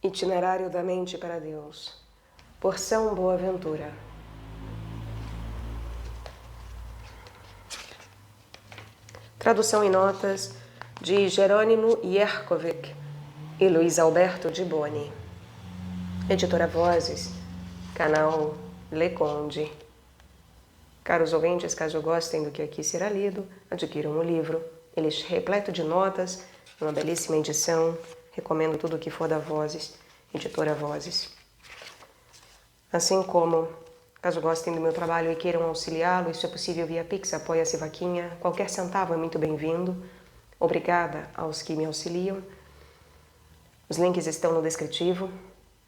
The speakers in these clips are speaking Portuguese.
Itinerário da Mente para Deus, por São Boaventura. Tradução e notas de Jerônimo Jerkovic e Luiz Alberto de Boni. Editora Vozes, canal Leconde. Caros ouvintes, caso gostem do que aqui será lido, adquiram o livro. Ele é repleto de notas, uma belíssima edição. Recomendo tudo o que for da Vozes, editora Vozes. Assim como, caso gostem do meu trabalho e queiram auxiliá-lo, isso é possível via Pix, Apoia-se Vaquinha. Qualquer centavo é muito bem-vindo. Obrigada aos que me auxiliam. Os links estão no descritivo.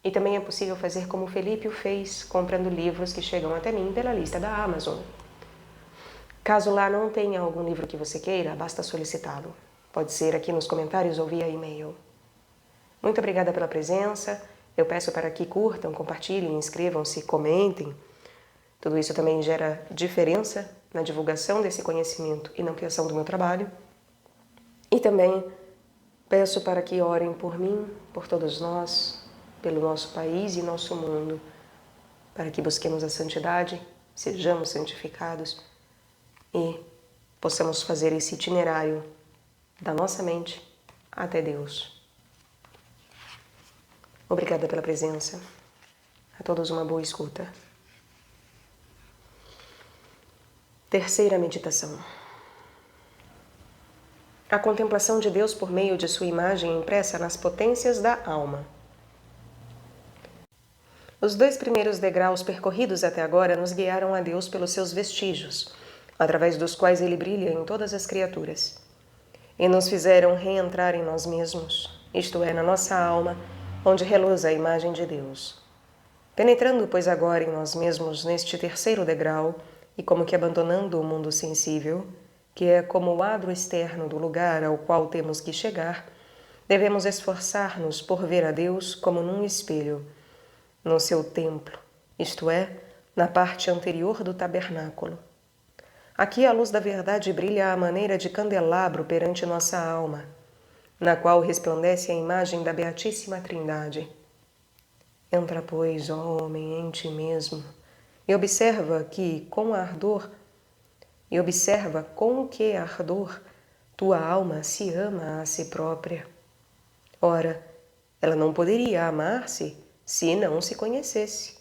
E também é possível fazer como o Felipe o fez, comprando livros que chegam até mim pela lista da Amazon. Caso lá não tenha algum livro que você queira, basta solicitá-lo. Pode ser aqui nos comentários ou via e-mail. Muito obrigada pela presença. Eu peço para que curtam, compartilhem, inscrevam-se, comentem. Tudo isso também gera diferença na divulgação desse conhecimento e na ampliação do meu trabalho. E também peço para que orem por mim, por todos nós, pelo nosso país e nosso mundo, para que busquemos a santidade, sejamos santificados e possamos fazer esse itinerário da nossa mente até Deus. Obrigada pela presença. A todos uma boa escuta. Terceira meditação. A contemplação de Deus por meio de sua imagem impressa nas potências da alma. Os 2 primeiros degraus percorridos até agora nos guiaram a Deus pelos seus vestígios, através dos quais Ele brilha em todas as criaturas, e nos fizeram reentrar em nós mesmos, isto é, na nossa alma, onde reluz a imagem de Deus. Penetrando, pois, agora em nós mesmos neste terceiro degrau, e como que abandonando o mundo sensível, que é como o adro externo do lugar ao qual temos que chegar, devemos esforçar-nos por ver a Deus como num espelho, no seu templo, isto é, na parte anterior do tabernáculo. Aqui a luz da verdade brilha à maneira de candelabro perante nossa alma, na qual resplandece a imagem da Beatíssima Trindade. Entra, pois, ó homem, em ti mesmo, e observa com que ardor tua alma se ama a si própria. Ora, ela não poderia amar-se se não se conhecesse.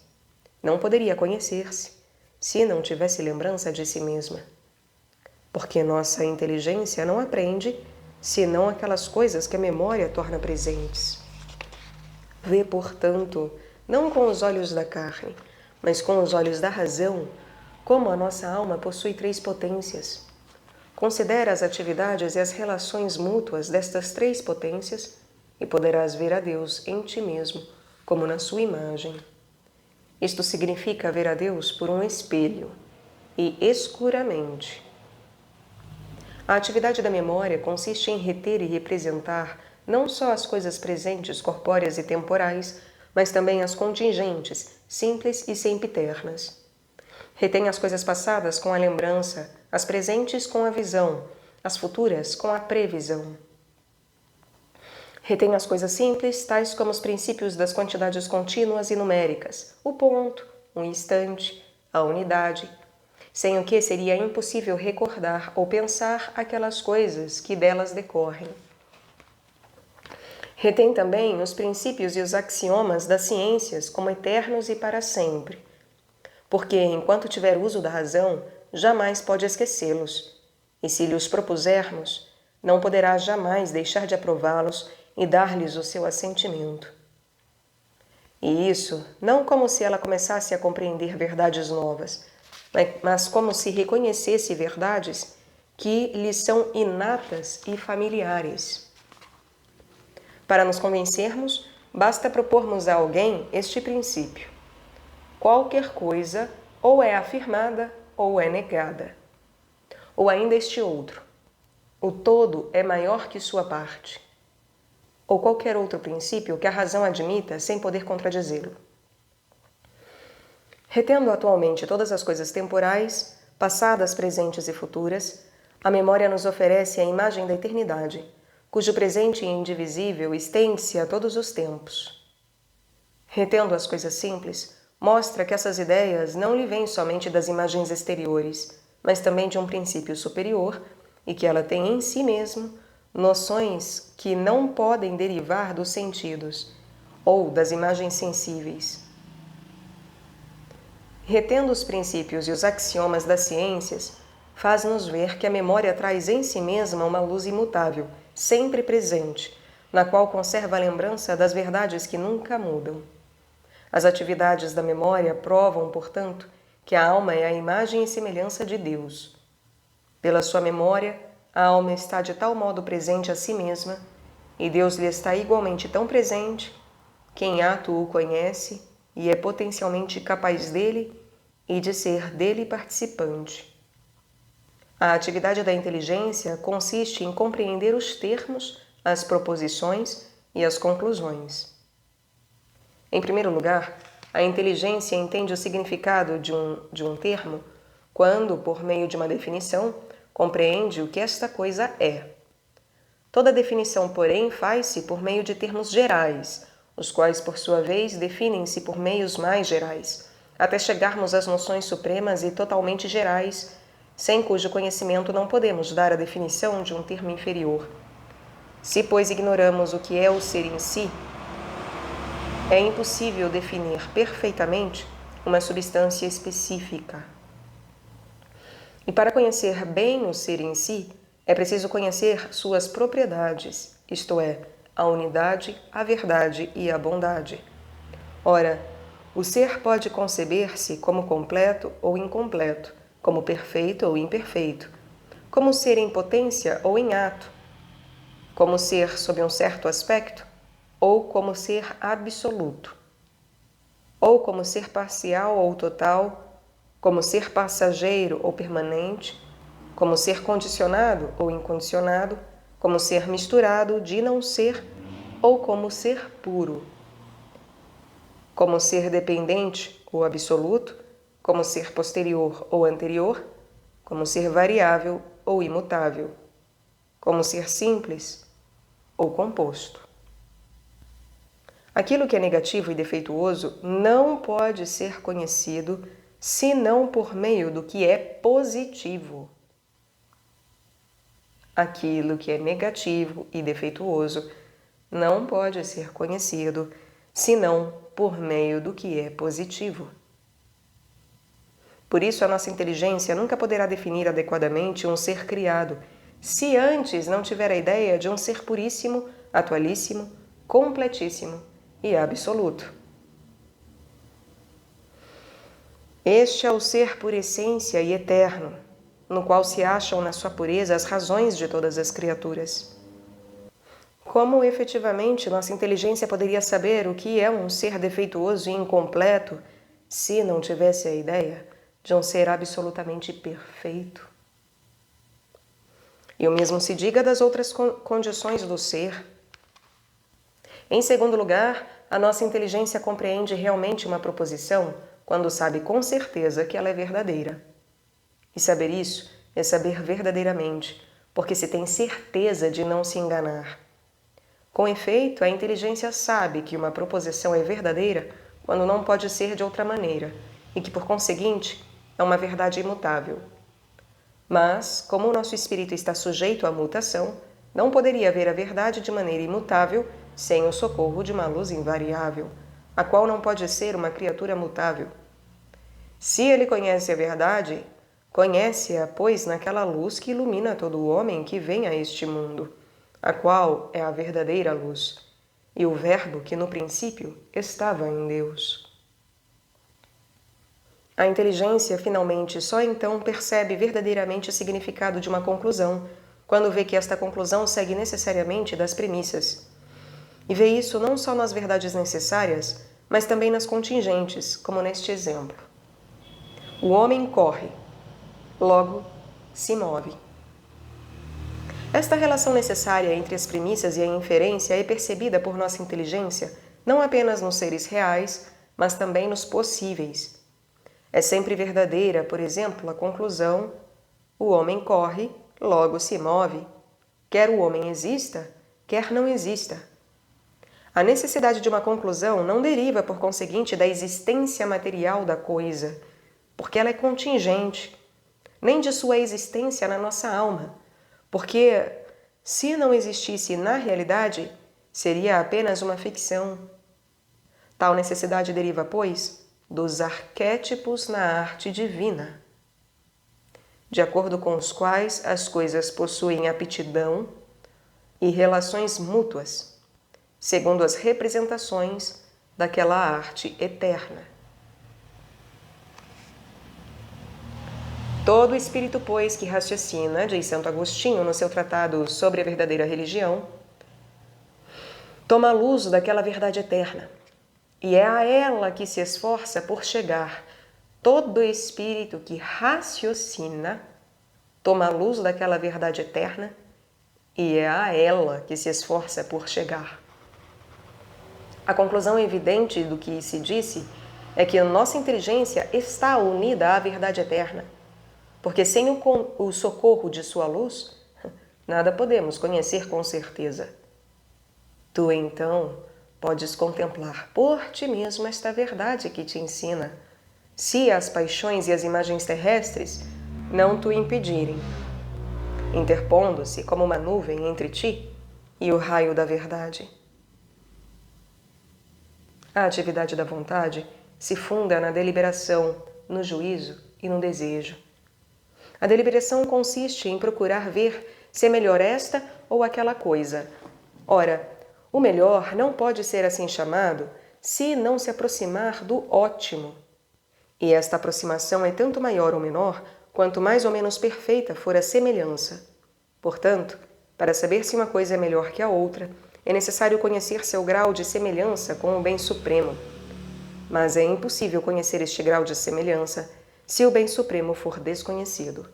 Não poderia conhecer-se se não tivesse lembrança de si mesma. Porque nossa inteligência não aprende senão aquelas coisas que a memória torna presentes. Vê, portanto, não com os olhos da carne, mas com os olhos da razão, como a nossa alma possui 3 potências. Considera as atividades e as relações mútuas destas 3 potências e poderás ver a Deus em ti mesmo, como na sua imagem. Isto significa ver a Deus por um espelho e escuramente. A atividade da memória consiste em reter e representar não só as coisas presentes, corpóreas e temporais, mas também as contingentes, simples e sempiternas. Retém as coisas passadas com a lembrança, as presentes com a visão, as futuras com a previsão. Retém as coisas simples, tais como os princípios das quantidades contínuas e numéricas, o ponto, o instante, a unidade, sem o que seria impossível recordar ou pensar aquelas coisas que delas decorrem. Retém também os princípios e os axiomas das ciências como eternos e para sempre, porque, enquanto tiver uso da razão, jamais pode esquecê-los, e se lhe os propusermos, não poderá jamais deixar de aprová-los e dar-lhes o seu assentimento. E isso não como se ela começasse a compreender verdades novas, mas como se reconhecesse verdades que lhe são inatas e familiares. Para nos convencermos, basta propormos a alguém este princípio. Qualquer coisa ou é afirmada ou é negada. Ou ainda este outro. O todo é maior que sua parte. Ou qualquer outro princípio que a razão admita sem poder contradizê-lo. Retendo atualmente todas as coisas temporais, passadas, presentes e futuras, a memória nos oferece a imagem da eternidade, cujo presente indivisível estende-se a todos os tempos. Retendo as coisas simples, mostra que essas ideias não lhe vêm somente das imagens exteriores, mas também de um princípio superior e que ela tem em si mesmo noções que não podem derivar dos sentidos ou das imagens sensíveis. Retendo os princípios e os axiomas das ciências, faz-nos ver que a memória traz em si mesma uma luz imutável, sempre presente, na qual conserva a lembrança das verdades que nunca mudam. As atividades da memória provam, portanto, que a alma é a imagem e semelhança de Deus. Pela sua memória, a alma está de tal modo presente a si mesma, e Deus lhe está igualmente tão presente, que em ato o conhece e é potencialmente capaz dele e de ser dele participante. A atividade da inteligência consiste em compreender os termos, as proposições e as conclusões. Em primeiro lugar, a inteligência entende o significado de um termo quando, por meio de uma definição, compreende o que esta coisa é. Toda definição, porém, faz-se por meio de termos gerais, os quais, por sua vez, definem-se por meios mais gerais, até chegarmos às noções supremas e totalmente gerais, sem cujo conhecimento não podemos dar a definição de um termo inferior. Se, pois, ignoramos o que é o ser em si, é impossível definir perfeitamente uma substância específica. E para conhecer bem o ser em si, é preciso conhecer suas propriedades, isto é, a unidade, a verdade e a bondade. Ora, o ser pode conceber-se como completo ou incompleto, como perfeito ou imperfeito, como ser em potência ou em ato, como ser sob um certo aspecto ou como ser absoluto, ou como ser parcial ou total, como ser passageiro ou permanente, como ser condicionado ou incondicionado, como ser misturado de não ser ou como ser puro, como ser dependente ou absoluto, como ser posterior ou anterior, como ser variável ou imutável, como ser simples ou composto. Aquilo que é negativo e defeituoso não pode ser conhecido senão por meio do que é positivo. Aquilo que é negativo e defeituoso não pode ser conhecido senão por meio do que é positivo. Por isso, a nossa inteligência nunca poderá definir adequadamente um ser criado, se antes não tiver a ideia de um ser puríssimo, atualíssimo, completíssimo e absoluto. Este é o ser por essência e eterno, no qual se acham na sua pureza as razões de todas as criaturas. Como efetivamente nossa inteligência poderia saber o que é um ser defeituoso e incompleto se não tivesse a ideia de um ser absolutamente perfeito? E o mesmo se diga das outras condições do ser. Em segundo lugar, a nossa inteligência compreende realmente uma proposição quando sabe com certeza que ela é verdadeira. E saber isso é saber verdadeiramente, porque se tem certeza de não se enganar. Com efeito, a inteligência sabe que uma proposição é verdadeira quando não pode ser de outra maneira, e que, por conseguinte, é uma verdade imutável. Mas, como o nosso espírito está sujeito à mutação, não poderia haver a verdade de maneira imutável sem o socorro de uma luz invariável, a qual não pode ser uma criatura mutável. Se ele conhece a verdade, conhece-a, pois, naquela luz que ilumina todo o homem que vem a este mundo, a qual é a verdadeira luz, e o Verbo que no princípio estava em Deus. A inteligência, finalmente, só então percebe verdadeiramente o significado de uma conclusão, quando vê que esta conclusão segue necessariamente das premissas. E vê isso não só nas verdades necessárias, mas também nas contingentes, como neste exemplo. O homem corre, logo se move. Esta relação necessária entre as premissas e a inferência é percebida por nossa inteligência não apenas nos seres reais, mas também nos possíveis. É sempre verdadeira, por exemplo, a conclusão: o homem corre, logo se move. Quer o homem exista, quer não exista. A necessidade de uma conclusão não deriva, por conseguinte, da existência material da coisa, porque ela é contingente, nem de sua existência na nossa alma, porque se não existisse na realidade, seria apenas uma ficção. Tal necessidade deriva, pois, dos arquétipos na arte divina, de acordo com os quais as coisas possuem aptidão e relações mútuas, segundo as representações daquela arte eterna. Todo espírito, pois, que raciocina, diz Santo Agostinho no seu tratado sobre a verdadeira religião, toma a luz daquela verdade eterna, e é a ela que se esforça por chegar. Todo espírito que raciocina toma a luz daquela verdade eterna, e é a ela que se esforça por chegar. A conclusão evidente do que se disse é que a nossa inteligência está unida à verdade eterna, porque sem o socorro de sua luz, nada podemos conhecer com certeza. Tu, então, podes contemplar por ti mesmo esta verdade que te ensina, se as paixões e as imagens terrestres não tu impedirem, interpondo-se como uma nuvem entre ti e o raio da verdade. A atividade da vontade se funda na deliberação, no juízo e no desejo. A deliberação consiste em procurar ver se é melhor esta ou aquela coisa. Ora, o melhor não pode ser assim chamado se não se aproximar do ótimo. E esta aproximação é tanto maior ou menor quanto mais ou menos perfeita for a semelhança. Portanto, para saber se uma coisa é melhor que a outra, é necessário conhecer seu grau de semelhança com o bem supremo. Mas é impossível conhecer este grau de semelhança se o bem supremo for desconhecido.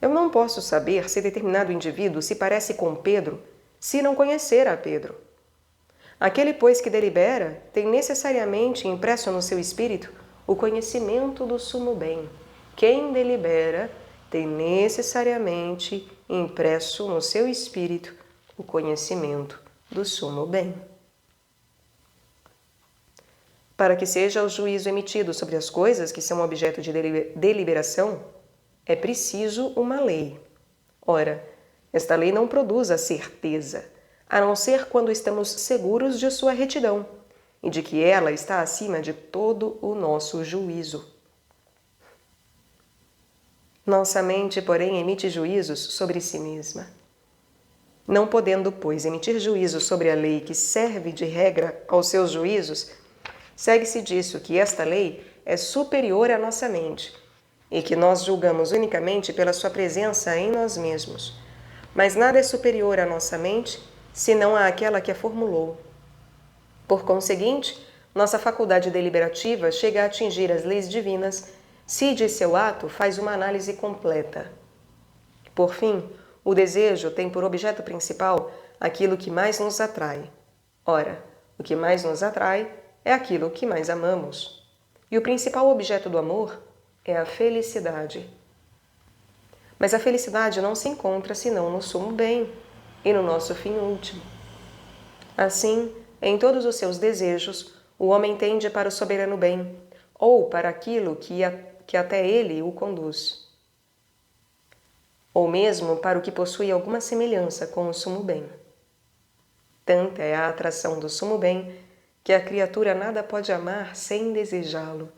Eu não posso saber se determinado indivíduo se parece com Pedro se não conhecer a Pedro. Aquele, pois, que delibera, tem necessariamente impresso no seu espírito o conhecimento do sumo bem. Quem delibera tem necessariamente impresso no seu espírito o conhecimento do sumo bem. Para que seja o juízo emitido sobre as coisas que são objeto de deliberação, é preciso uma lei. Ora, esta lei não produz a certeza, a não ser quando estamos seguros de sua retidão e de que ela está acima de todo o nosso juízo. Nossa mente, porém, emite juízos sobre si mesma. Não podendo, pois, emitir juízo sobre a lei que serve de regra aos seus juízos, segue-se disso que esta lei é superior à nossa mente e que nós julgamos unicamente pela sua presença em nós mesmos. Mas nada é superior à nossa mente, senão àquela que a formulou. Por conseguinte, nossa faculdade deliberativa chega a atingir as leis divinas se de seu ato faz uma análise completa. Por fim, o desejo tem por objeto principal aquilo que mais nos atrai. Ora, o que mais nos atrai é aquilo que mais amamos. E o principal objeto do amor é a felicidade. Mas a felicidade não se encontra senão no sumo bem e no nosso fim último. Assim, em todos os seus desejos, o homem tende para o soberano bem, ou para aquilo que até ele o conduz, ou mesmo para o que possui alguma semelhança com o sumo bem. Tanta é a atração do sumo bem que a criatura nada pode amar sem desejá-lo.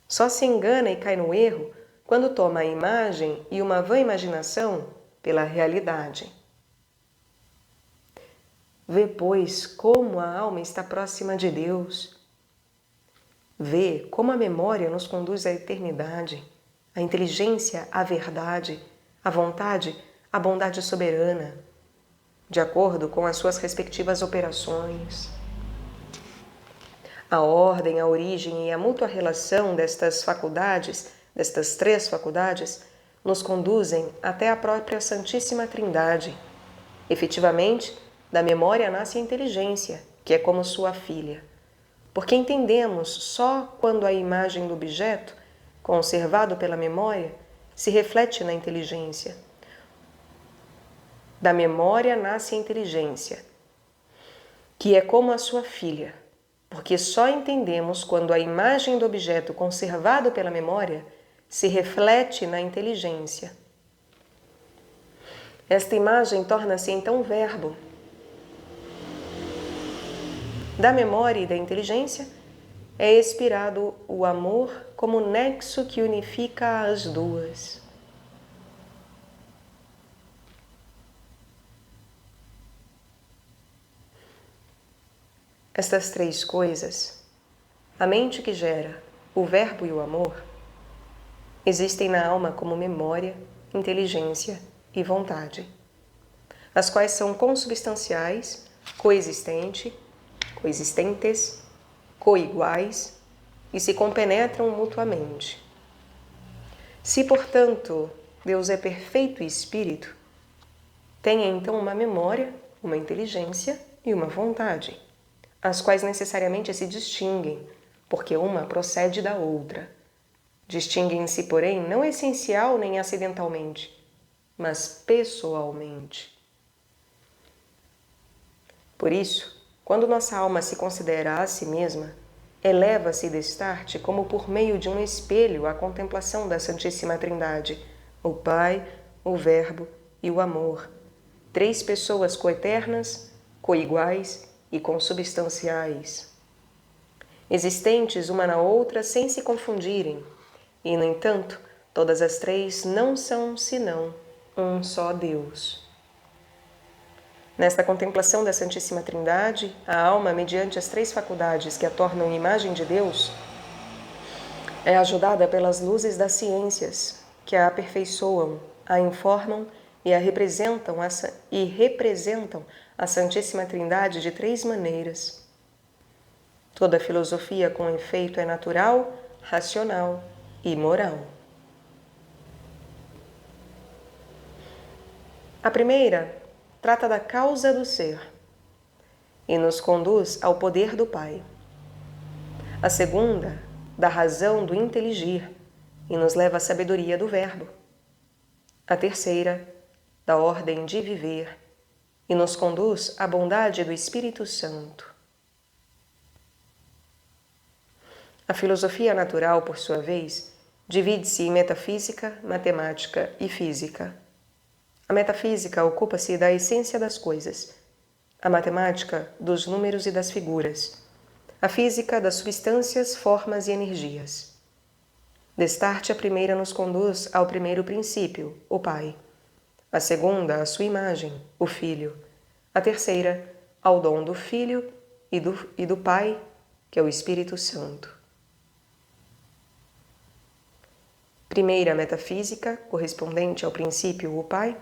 Só se engana e cai no erro quando toma a imagem e uma vã imaginação pela realidade. Vê, pois, como a alma está próxima de Deus. Vê como a memória nos conduz à eternidade, a inteligência à verdade, a vontade à bondade soberana, de acordo com as suas respectivas operações. A ordem, a origem e a mútua relação destas faculdades, destas três faculdades, nos conduzem até a própria Santíssima Trindade. Efetivamente, da memória nasce a inteligência, que é como sua filha, porque entendemos só quando a imagem do objeto, conservado pela memória, se reflete na inteligência. Da memória nasce a inteligência. que é como a sua filha, porque só entendemos quando a imagem do objeto conservado pela memória se reflete na inteligência. Esta imagem torna-se então verbo. Da memória e da inteligência é expirado o amor como nexo que unifica as duas. Estas três coisas, a mente que gera, o verbo e o amor, existem na alma como memória, inteligência e vontade, as quais são consubstanciais, coexistentes, coiguais e se compenetram mutuamente. Se, portanto, Deus é perfeito espírito, tem então uma memória, uma inteligência e uma vontade, as quais necessariamente se distinguem, porque uma procede da outra. Distinguem-se, porém, não essencial nem acidentalmente, mas pessoalmente. Por isso, quando nossa alma se considera a si mesma, eleva-se destarte como por meio de um espelho à contemplação da Santíssima Trindade, o Pai, o Verbo e o Amor, três pessoas coeternas, coiguais e consubstanciais, existentes uma na outra sem se confundirem, e, no entanto, todas as três não são senão um só Deus. Nesta contemplação da Santíssima Trindade, a alma, mediante as três faculdades que a tornam imagem de Deus, é ajudada pelas luzes das ciências, que a aperfeiçoam, a informam e representam a Santíssima Trindade de três maneiras. Toda filosofia, com efeito, é natural, racional e moral. A primeira trata da causa do ser e nos conduz ao poder do Pai. A segunda, da razão do inteligir e nos leva à sabedoria do Verbo. A terceira, da ordem de viver e nos conduz à bondade do Espírito Santo. A filosofia natural, por sua vez, divide-se em metafísica, matemática e física. A metafísica ocupa-se da essência das coisas, a matemática dos números e das figuras, a física das substâncias, formas e energias. Destarte, a primeira nos conduz ao primeiro princípio, o Pai. A segunda, à sua imagem, o Filho. A terceira, ao dom do Filho e do Pai, que é o Espírito Santo. Primeira metafísica, correspondente ao princípio, o Pai.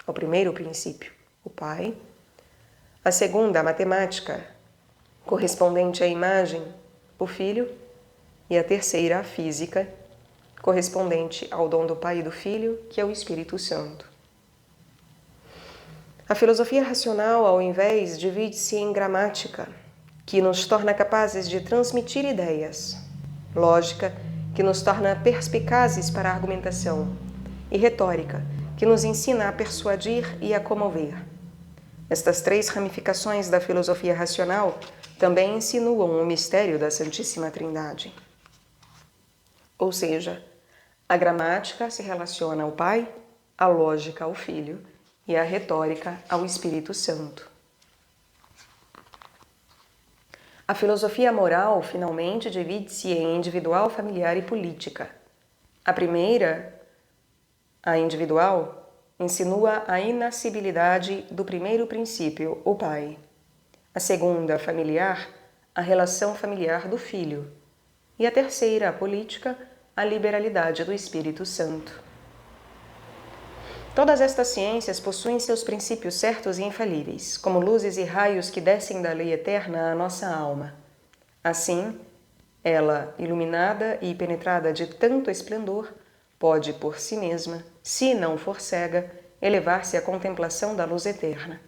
Ao primeiro princípio, o Pai. A segunda, a matemática, correspondente à imagem, o Filho. E a terceira, a física, correspondente ao dom do Pai e do Filho, que é o Espírito Santo. A filosofia racional, ao invés, divide-se em gramática, que nos torna capazes de transmitir ideias, lógica, que nos torna perspicazes para a argumentação, e retórica, que nos ensina a persuadir e a comover. Estas três ramificações da filosofia racional também insinuam o mistério da Santíssima Trindade. Ou seja, a gramática se relaciona ao Pai, a lógica ao Filho e a retórica ao Espírito Santo. A filosofia moral, finalmente, divide-se em individual, familiar e política. A primeira, a individual, insinua a inascibilidade do primeiro princípio, o Pai. A segunda, familiar, a relação familiar do Filho. E a terceira, a política, a liberalidade do Espírito Santo. Todas estas ciências possuem seus princípios certos e infalíveis, como luzes e raios que descem da lei eterna à nossa alma. Assim, ela, iluminada e penetrada de tanto esplendor, pode por si mesma, se não for cega, elevar-se à contemplação da luz eterna.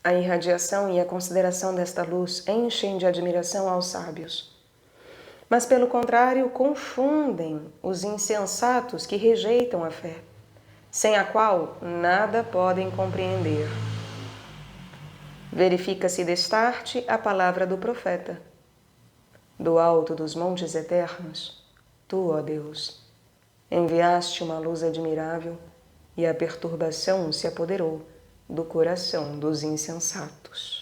A irradiação e a consideração desta luz enchem de admiração aos sábios. Mas, pelo contrário, confundem os insensatos que rejeitam a fé, sem a qual nada podem compreender. Verifica-se destarte a palavra do profeta. Do alto dos montes eternos, tu, ó Deus, enviaste uma luz admirável e a perturbação se apoderou do coração dos insensatos.